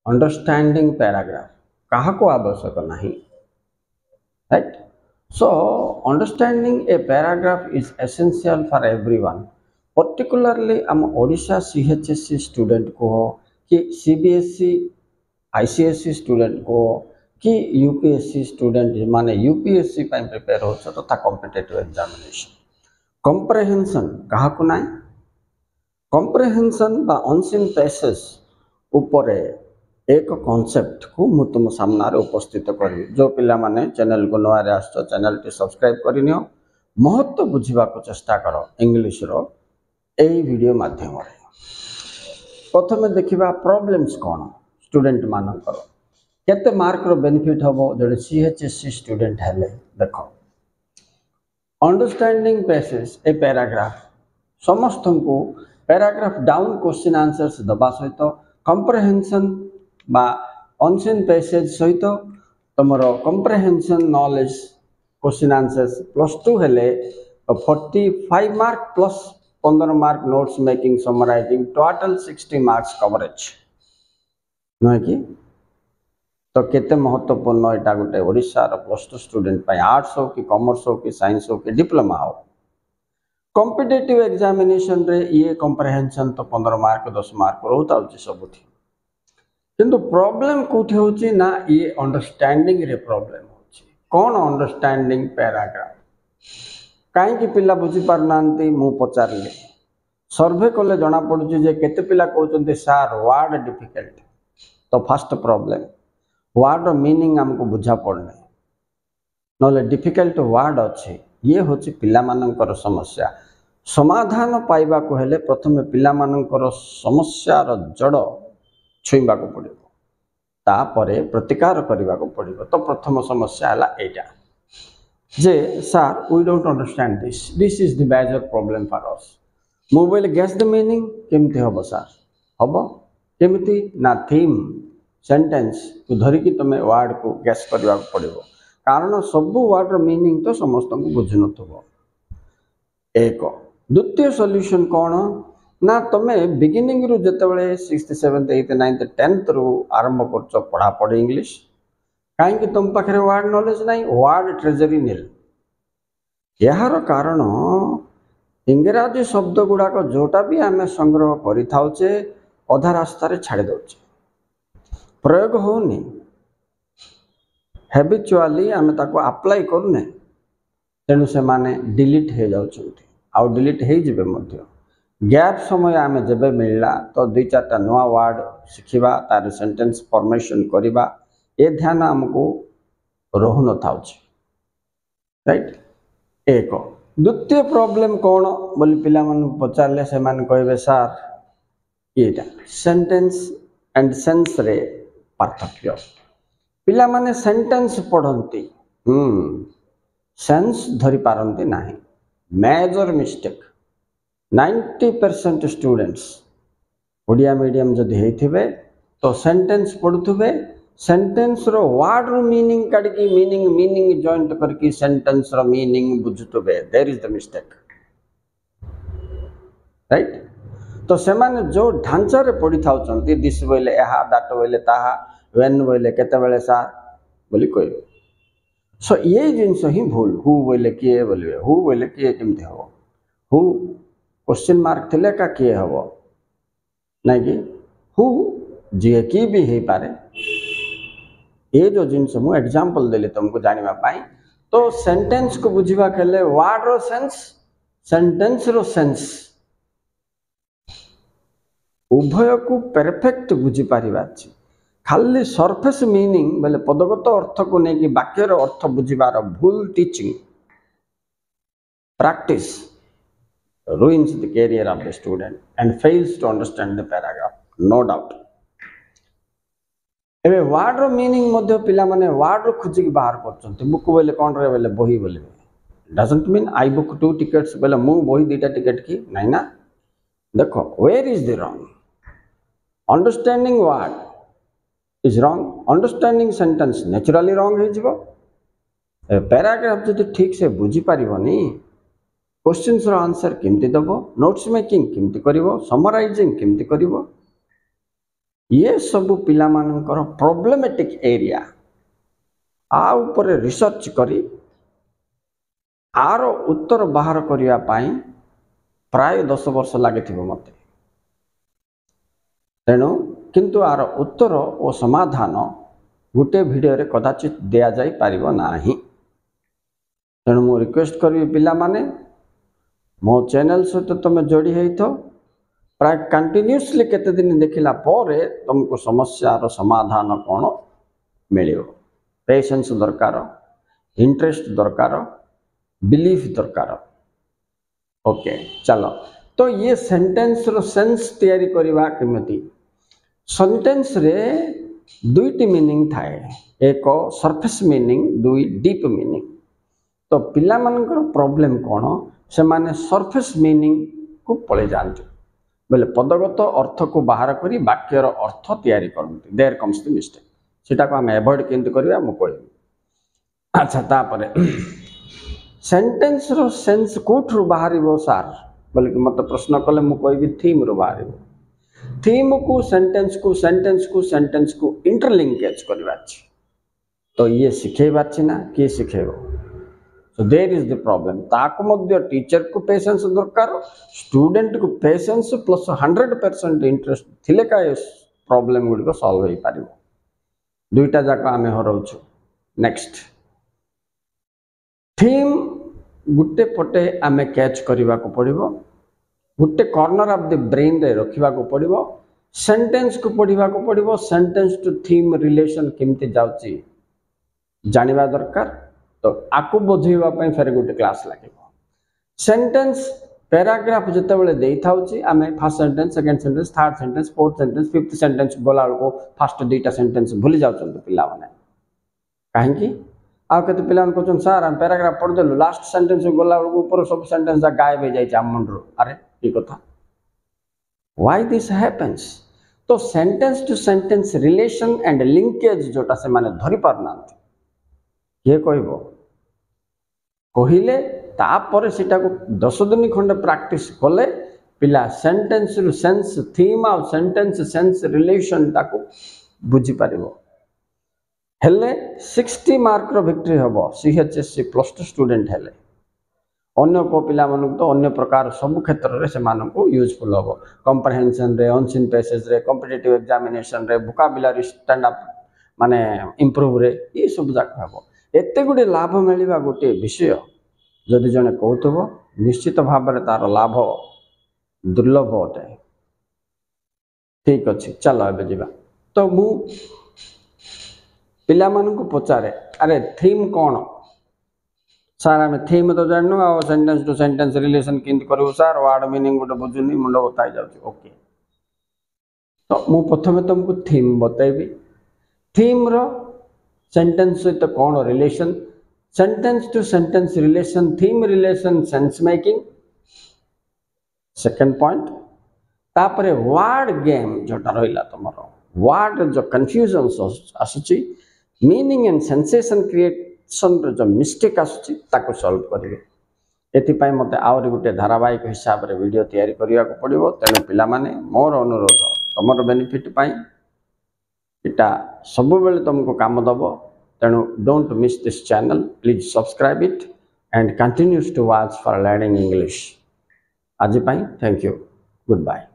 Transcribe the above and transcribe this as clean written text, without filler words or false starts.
Understanding paragraph कहा को आवश्यक नहीं, right. So understanding a paragraph is essential for everyone, particularly आम ओडिशा सीएचएससी स्टूडेंट को हो कि सीबीएसई आईसीएसई स्टूडेंट को कि यूपीएससी स्टूडेंट माने यूपीएससी प्रिपेयर हो तथा कॉम्पिटिटिव एग्जामिनेशन कॉम्प्रिहेंशन कहा को नाई कॉम्प्रिहेंशन बा अनसीन पैसेज उपरे एक कॉन्सेप्ट को मु तुम सामना रे उपस्थित करी। जो पिला माने चैनल को नया रे आसछ चैनल टी सब्सक्राइब करिनियो, महत्व बुझिबा को चेष्टा करो इंग्लिश रो एई वीडियो माध्यम रे। प्रथमे देखिबा प्रॉब्लम्स कोन स्टूडेंट मानकर केते मार्क रो बेनिफिट हबो जडे सीएचएससी स्टूडेंट हेले। देखो अंडरस्टैंडिंग पैसेज ए पैराग्राफ समस्त को पैराग्राफ डाउन क्वेश्चन आंसर्स दबा सहित कॉम्प्रिहेंशन बा अनसीन पैसेज सहित तुमरो कॉम्प्रिहेंशन नॉलेज क्वेश्चन आंसर्स +2 हेले 45 mark plus 15 mark notes making summarising total 60 marks coverage नय कि। तो केते महत्वपूर्ण एटा गोटे ओडिशा रो +2 स्टूडेंट पाई आर्ट्स हो कि कॉमर्स हो कि साइंस हो कि डिप्लोमा हो कॉम्पिटिटिव एग्जामिनेशन रे ये कॉम्प्रिहेंशन तो 15 मार्क 10 मार्क रहता होची सबुठी, किंतु प्रॉब्लम कोठी होची ना ये अंडरस्टैंडिंग रे प्रॉब्लम होची। कोन अंडरस्टैंडिंग पैराग्राफ काई कि पिला बुझी पार नांती मु पचारले सर्वे कले जणा पडुची जे केते पिला कहउचंती सर वर्ड डिफिकल्ट। तो फर्स्ट प्रॉब्लम वर्ड मीनिंग हमको बुझा पड़ने नले डिफिकल्ट वर्ड अच्छे ये होची पिला मानकर समस्या। समाधान पाइबा को हेले प्रथमे पिला मानकर समस्या रो जड़ छुईबा को पड़िबो तापरे प्रतिकार करबा को पड़िबो। तो प्रथम समस्या हला एटा जे sir we don't understand this is the major problem for us. मु विल गेस द मीनिंग केमती हबो सर हबो केमती ना थीम सेंटेंस को धरिकी तुम वर्ड को गेस करबा को पड़िबो कारण सब वर्ड रो मीनिंग तो समस्त को बुझ नथबो। एक द्वितीय सॉल्यूशन कौन ना तुम बिगिनिंग रु जतबेले 6th 7th 8th 9th 10th रु आरंभ करछ पढ़ा पढ़ी इंग्लिश काहे कि तुम पाखरे वर्ड नॉलेज नहीं वर्ड ट्रेजरी नील। यार कारण इंग्राजी शब्द गुड़ाक जोटा भी आम संग्रह करि थाउचे अधा रास्ता छाड़ी दउचे प्रयोग होनी हैबिचुअली आम ताको अप्लाई करूने तेणु से माने डिलीट हो जाउछंती आउ डिलीट हो जिबे मध्य। गैप समय आम जब मिलला तो 2-4टा नुआ वर्ड शिखिबा तार सेंटेंस फॉर्मेशन करिबा ए ध्यान हमको रहु न थाउछ, राइट। एक द्वितीय प्रॉब्लम कौन बोली पिला मन पचारले से मान कहबे sir Etah sentence and sense रे पार्थक्य पिला माने सेंटेंस पढ़ंती सेंस धरि पारंती नाही major mistake 90% students Odia medium जदि हेथिबे तो सेंटेंस पढ़ुथबे सेंटेंस रो वर्ड रो मीनिंग काढकी मीनिंग जॉइंट करके सेंटेंस रो मीनिंग बुझुथबे there is the mistake, right. तो से माने जो ढांचा रे पढ़ी थाउचंती दिस बोले एहा दैट बोले ताहा व्हेन बोले केते बेले सा बोली कहबे। सो ये जिनस ही भूल हु बोले किए बोलबे हु बोले किए केमते हो हु क्वेश्चन मार्क थिले का किए हबो नहीं कि हु जे की भी हे पारे। ये जो जिनस मु एग्जांपल देले तुमको जानिबा पाई तो सेंटेंस को बुझिबा खेले वर्ड रो सेंस सेंटेंस रो सेंस उभय को परफेक्ट बुझी पारिबा अछि। खाली सरफेस मीनिंग बोले पदगत अर्थ को नहीं कि वाक्यर अर्थ बुझिबार भूल teaching practice ruins the career of the student and fails to understand the paragraph, no doubt. एबे वर्ड रो मीनिंग मध्य पिला माने वर्ड रो खुजी के बाहर करछंती बुक बोले कोन रे बोले बही बोले doesn't mean I book 2 tickets बोले मु बही 2टा टिकट की नहीं ना। देखो where is the wrong understanding word is wrong understanding sentence naturally wrong हो जिवो। पैराग्राफ जदि ठीक से बुझी पारिबोनी क्वेश्चंस रो आंसर केमती दबो नोट्स मेकिंग केमती करिवो समराइजिंग केमती करिवो ये सब पिला मानकर प्रॉब्लमेटिक एरिया आ ऊपर रिसर्च करी आर उत्तर बाहर करिया पाई प्राय 10 वर्ष लगे मते तेणु किंतु आर उत्तर और समाधान गोटे वीडियो रे कदाचित दिया जाई पारिबो नाही। तेणु मु रिक्वेस्ट करी पिला माने मो चैनल सहित तुम जोड़ी हो प्राय कंटिन्यूअसली केते दिन देखिला पर तुमको समस्यार समाधान कौन मिलियो। पेशेंस दरकार, इंटरेस्ट दरकार, बिलीफ दरकार। ओके चलो तो ये सेंटेंस रो सेंस तैयारी करवा केमिति। सेंटेंस रे दुईटी मीनिंग थाए, एक सरफेस मीनिंग, दुई डीप मीनिंग। तो पिला मानकर प्रॉब्लम कौन से माने सरफेस मीनिंग को पळे जानते बोले पदगत अर्थ को बाहर करी वाक्यर अर्थ तैयारी करते। देयर कम्स द मिस्टेक सेटा को हम अवॉइड केंत करबा मु कहबी। अच्छा तापरे सेंटेंस रो सेंस कोठरु बाहरिबो सार बोले कि मत प्रश्न कले मु कहबी थीम रो बाहरिबो। थीम को सेंटेंस को इंटरलिंकेज करबा छी। तो ये सिखेबा छी ना के सिखेबो। So there is the problem. ताको मध्य टीचर को पेशेंस दरकार, स्टूडेंट को पेशेंस प्लस 100% इंटरेस्ट थिले का प्रॉब्लम गुडी को सॉल्व होई पारिबो। दुईटा जाक आमे हरौछु। नेक्स्ट थीम गुटे पटे आमे कैच करबा को पड़िबो, गुटे कॉर्नर ऑफ द ब्रेन रे रखिबा को पड़िबो, सेंटेंस को पढ़िबा को पड़िबो, सेंटेंस टू थीम रिलेशन केमते जाउची जानिबा दरकार। तो आकु बुझेबा पई फेर गुटे क्लास लगे। सेंटेंस पैराग्राफ जते बेले देई थाउची आमे first sentence, second sentence, third sentence, fourth sentence, fifth sentence बोला को फर्स्ट दुईटा सेंटेंस भूली जाउछन पिला माने। काहे कि आ कते पिला को कहछन सर हम पैराग्राफ पढ़ देलु लास्ट सेंटेंस बोला को ऊपर सब सेंटेंस गायब हो जाई छ हमनरो। अरे ई कथा व्हाई दिस हैपेंस। तो sentence to sentence relation and linkage जोटा से माने धरि पारनांती ये कहबो कहिले तापर सेटा को 10 दिन खंड प्रैक्टिस कले पिला सेंटेंस रु सेंस थीम आ सेंटेंस सेंस रिलेशन ताको बुझी पारिबो। हेले 60 मार्क रो विक्ट्री हबो सीएचएससी प्लस 2 स्टूडेंट हेले। अन्य को पिला मानक तो अन्य प्रकार सब क्षेत्र रे से मानक यूजफुल हबो। कॉम्प्रिहेंशन रे, अनसीन पैसेज रे, कॉम्पिटिटिव एग्जामिनेशन रे, वोकैबुलरी स्टैंड अप माने इंप्रूव रे ये सब जाक हबो। एते गुडे लाभ मिलवा गोटे विषय जदि जने कहतबो निश्चित भाव में तार लाभ दुर्लभ अटे। ठीक अच्छे चलो ए जीवा। तो मु पिला मानन को पचारे अरे थीम कौन सार आम थीम तो जानू आ सेंटेंस टू सेंटेंस रिलेशन केंत करू सार वर्ड मीनिंग गोटे बुझुनी मुंड बताई जाउची। ओके तो मु प्रथमे तुमको थीम बताइबी। थीम रो सेंटेंस सहित कौन relation, sentence to sentence relation, theme relation, sense making second point. तापरे वर्ड गेम जोटा रहिला तमरो वर्ड जो कंफ्यूजन आसुची, मीनिंग एंड सेंसेशन क्रिएशन रो जो मिस्टेक आसुची ताको सॉल्व करिवे। एथि पई मते आउरी गुटे धारावाहिक हिसाब रे वीडियो तैयारी करिया को पड़िबो। तेनु पिला माने मोर अनुरोध तमरो बेनिफिट पई इटा सब बेले तुमको काम दबो। तेणु don't miss this channel, please subscribe it and continues to watch for learning English. आज पाई थैंक यू, गुड बाय।